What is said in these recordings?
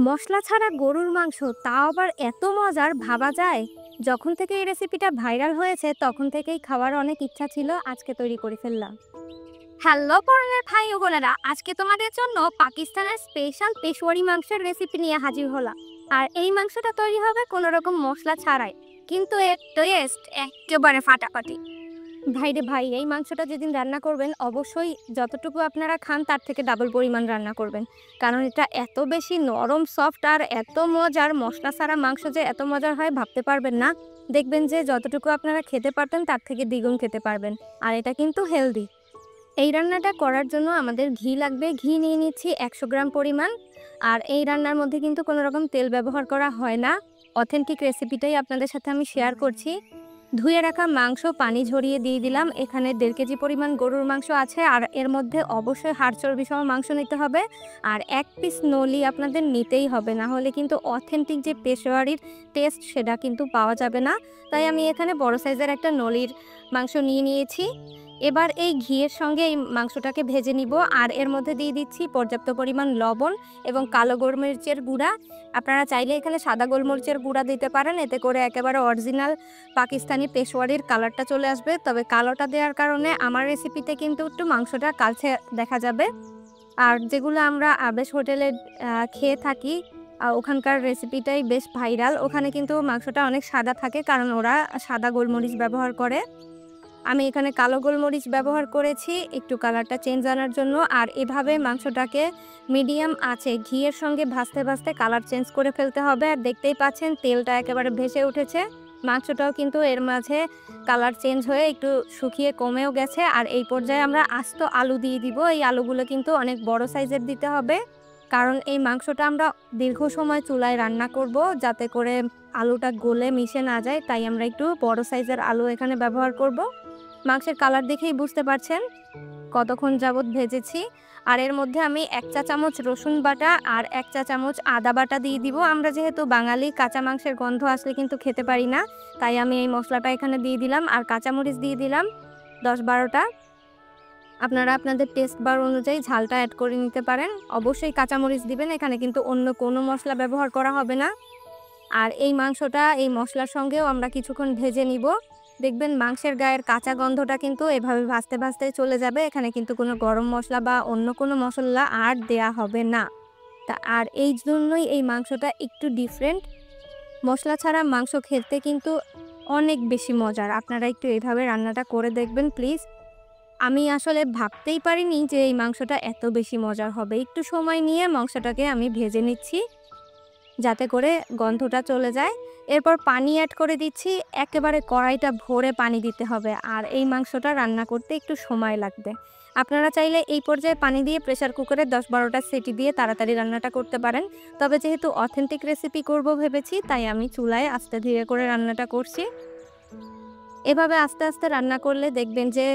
মশলা ছাড়া গরুর মাংস তাও আবার এত মজার ভাবা যায়। যখন থেকে এই রেসিপিটা ভাইরাল হয়েছে তখন থেকেই খাওয়ার অনেক ইচ্ছা ছিল, আজকে তৈরি করে ফেললাম। হ্যালো পরনের ভাই ও বোনেরা, আজকে তোমাদের জন্য পাকিস্তানের স্পেশাল পেশওয়ারি মাংসের রেসিপি নিয়ে হাজির হলাম। আর এই মাংসটা তৈরি হবে কোনো রকম মশলা ছাড়াই, কিন্তু এর টেস্ট একেবারে ফাটাফাটি। ভাইরে ভাই, এই মাংসটা যেদিন রান্না করবেন অবশ্যই যতটুকু আপনারা খান তার থেকে ডাবল পরিমাণ রান্না করবেন, কারণ এটা এত বেশি নরম সফট আর এত মজার। মশলা ছাড়া মাংস যে এত মজার হয় ভাবতে পারবেন না। দেখবেন যে যতটুকু আপনারা খেতে পারতেন তার থেকে দ্বিগুণ খেতে পারবেন। আর এটা কিন্তু হেলদি। এই রান্নাটা করার জন্য আমাদের ঘি লাগবে। ঘি নিয়ে নিচ্ছি 100 গ্রাম পরিমাণ। আর এই রান্নার মধ্যে কিন্তু কোনো রকম তেল ব্যবহার করা হয় না। অথেন্টিক রেসিপিটাই আপনাদের সাথে আমি শেয়ার করছি। ধুয়ে রাখা মাংস পানি ঝরিয়ে দিয়ে দিলাম। এখানে 1.5 কেজি পরিমাণ গরুর মাংস আছে, আর এর মধ্যে অবশ্যই হাড় চর্বি সহ মাংস নিতে হবে। আর 1 পিস নলি আপনাদের নিতেই হবে, না হলে কিন্তু অথেন্টিক যে পেশোয়ারির টেস্ট সেটা কিন্তু পাওয়া যাবে না। তাই আমি এখানে বড় সাইজের একটা নলির মাংস নিয়ে নিয়েছি। এবার এই ঘিয়ের সঙ্গে এই মাংসটাকে ভেজে নিব। আর এর মধ্যে দিয়ে দিচ্ছি পর্যাপ্ত পরিমাণ লবণ এবং কালো গোলমরিচের গুঁড়া। আপনারা চাইলে এখানে সাদা গোলমরিচের গুঁড়া দিতে পারেন, এতে করে একেবারে অরিজিনাল পাকিস্তানি পেশোয়ারির কালারটা চলে আসবে। তবে কালোটা দেওয়ার কারণে আমার রেসিপিতে কিন্তু একটু মাংসটা কালচে দেখা যাবে। আর যেগুলো আমরা আবেশ হোটেলে খেয়ে থাকি, ওখানকার রেসিপিটাই বেশ ভাইরাল। ওখানে কিন্তু মাংসটা অনেক সাদা থাকে, কারণ ওরা সাদা গোলমরিচ ব্যবহার করে। আমি এখানে কালো গোলমরিচ ব্যবহার করেছি একটু কালারটা চেঞ্জ আনার জন্য। আর এভাবে মাংসটাকে মিডিয়াম আছে ঘিয়ের সঙ্গে ভাজতে ভাজতে কালার চেঞ্জ করে ফেলতে হবে। আর দেখতেই পাচ্ছেন তেলটা একেবারে ভেসে উঠেছে। মাংসটাও কিন্তু এর মাঝে কালার চেঞ্জ হয়ে একটু শুকিয়ে কমেও গেছে। আর এই পর্যায়ে আমরা আস্ত আলু দিয়ে দিব। এই আলুগুলো কিন্তু অনেক বড় সাইজের দিতে হবে, কারণ এই মাংসটা আমরা দীর্ঘ সময় চুলায় রান্না করব, যাতে করে আলুটা গলে মিশে না যায়। তাই আমরা একটু বড় সাইজের আলু এখানে ব্যবহার করব। মাংসের কালার দেখেই বুঝতে পারছেন কতক্ষণ যাবত ভেজেছি। আর এর মধ্যে আমি 1 চা চামচ রসুন বাটা আর 1 চা চামচ আদা বাটা দিয়ে দিব। আমরা যেহেতু বাঙালি, কাঁচা মাংসের গন্ধ আসলে কিন্তু খেতে পারি না, তাই আমি এই মশলাটা এখানে দিয়ে দিলাম। আর কাঁচামরিচ দিয়ে দিলাম 10-12টা। আপনারা আপনাদের টেস্ট বার অনুযায়ী ঝালটা অ্যাড করে নিতে পারেন। অবশ্যই কাঁচামরিচ দিবেন, এখানে কিন্তু অন্য কোনো মশলা ব্যবহার করা হবে না। আর এই মাংসটা এই মশলার সঙ্গেও আমরা কিছুক্ষণ ভেজে নিব। দেখবেন মাংসের গায়ের কাঁচা গন্ধটা কিন্তু এভাবে ভাজতে ভাজতে চলে যাবে। এখানে কিন্তু কোনো গরম মশলা বা অন্য কোনো মশলা আর দেয়া হবে না। আর এই জন্যই এই মাংসটা একটু ডিফারেন্ট। মশলা ছাড়া মাংস খেতে কিন্তু অনেক বেশি মজার। আপনারা একটু এইভাবে রান্নাটা করে দেখবেন প্লিজ। আমি আসলে ভাবতেই পারিনি যে এই মাংসটা এত বেশি মজার হবে। একটু সময় নিয়ে মাংসটাকে আমি ভেজে নিচ্ছি, যাতে করে গন্ধটা চলে যায়। এরপর পানি অ্যাড করে দিচ্ছি। একেবারে কড়াইটা ভরে পানি দিতে হবে। আর এই মাংসটা রান্না করতে একটু সময় লাগবে। আপনারা চাইলে এই পর্যায়ে পানি দিয়ে প্রেসার কুকারে 10-12টা সিটি দিয়ে তাড়াতাড়ি রান্নাটা করতে পারেন। তবে যেহেতু অথেন্টিক রেসিপি করব ভেবেছি, তাই আমি চুলায় আস্তে ধীরে করে রান্নাটা করছি। এভাবে আস্তে আস্তে রান্না করলে দেখবেন যে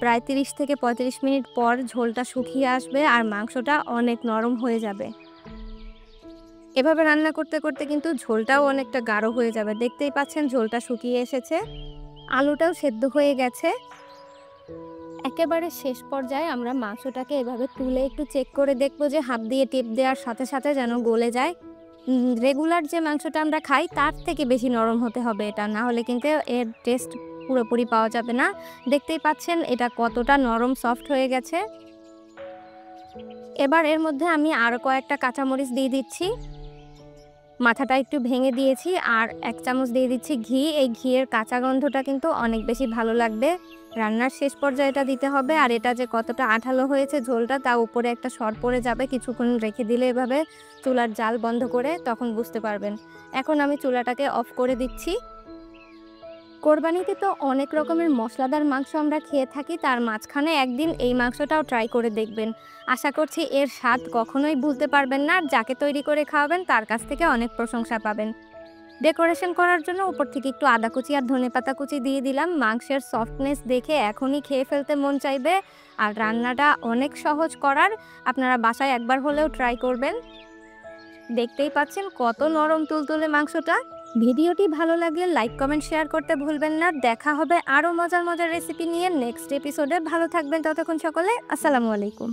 প্রায় 30 থেকে 35 মিনিট পর ঝোলটা শুকিয়ে আসবে আর মাংসটা অনেক নরম হয়ে যাবে। এভাবে রান্না করতে করতে কিন্তু ঝোলটাও অনেকটা গাঢ় হয়ে যাবে। দেখতেই পাচ্ছেন ঝোলটা শুকিয়ে এসেছে, আলুটাও সেদ্ধ হয়ে গেছে। একেবারে শেষ পর্যায়ে আমরা মাংসটাকে এভাবে তুলে একটু চেক করে দেখব যে হাত দিয়ে টিপ দেওয়ার সাথে সাথে যেন গলে যায়। রেগুলার যে মাংসটা আমরা খাই তার থেকে বেশি নরম হতে হবে এটা, না হলে কিন্তু এর টেস্ট পুরোপুরি পাওয়া যাবে না। দেখতেই পাচ্ছেন এটা কতটা নরম সফট হয়ে গেছে। এবার এর মধ্যে আমি আরও কয়েকটা কাঁচামরিচ দিয়ে দিচ্ছি। মাথাটা একটু ভেঙে দিয়েছি। আর 1 চামচ দিয়ে দিচ্ছি ঘি। এই ঘিয়ের কাঁচা গন্ধটা কিন্তু অনেক বেশি ভালো লাগবে। রান্নার শেষ পর্যায়ে এটা দিতে হবে। আর এটা যে কতটা আঠালো হয়েছে ঝোলটা, তা উপরে একটা সর পড়ে যাবে। কিছুক্ষণ রেখে দিলে এভাবে চুলার জাল বন্ধ করে, তখন বুঝতে পারবেন। এখন আমি চুলাটাকে অফ করে দিচ্ছি। কোরবানিতে তো অনেক রকমের মশলাদার মাংস আমরা খেয়ে থাকি, তার মাঝখানে একদিন এই মাংসটাও ট্রাই করে দেখবেন। আশা করছি এর স্বাদ কখনোই ভুলতে পারবেন না। আর যাকে তৈরি করে খাওয়াবেন তার কাছ থেকে অনেক প্রশংসা পাবেন। ডেকোরেশন করার জন্য উপর থেকে একটু আদা কুচি আর ধনেপাতা কুচি দিয়ে দিলাম। মাংসের সফটনেস দেখে এখনই খেয়ে ফেলতে মন চাইবে। আর রান্নাটা অনেক সহজ করার, আপনারা বাসায় একবার হলেও ট্রাই করবেন। দেখতেই পাচ্ছেন কত নরম তুলতুলে মাংসটা। ভিডিওটি ভালো লাগলে লাইক কমেন্ট শেয়ার করতে ভুলবেন না। দেখা হবে আরও মজার মজার রেসিপি নিয়ে নেক্সট এপিসোডে। ভালো থাকবেন ততক্ষণ সকলে। আসসালামু আলাইকুম।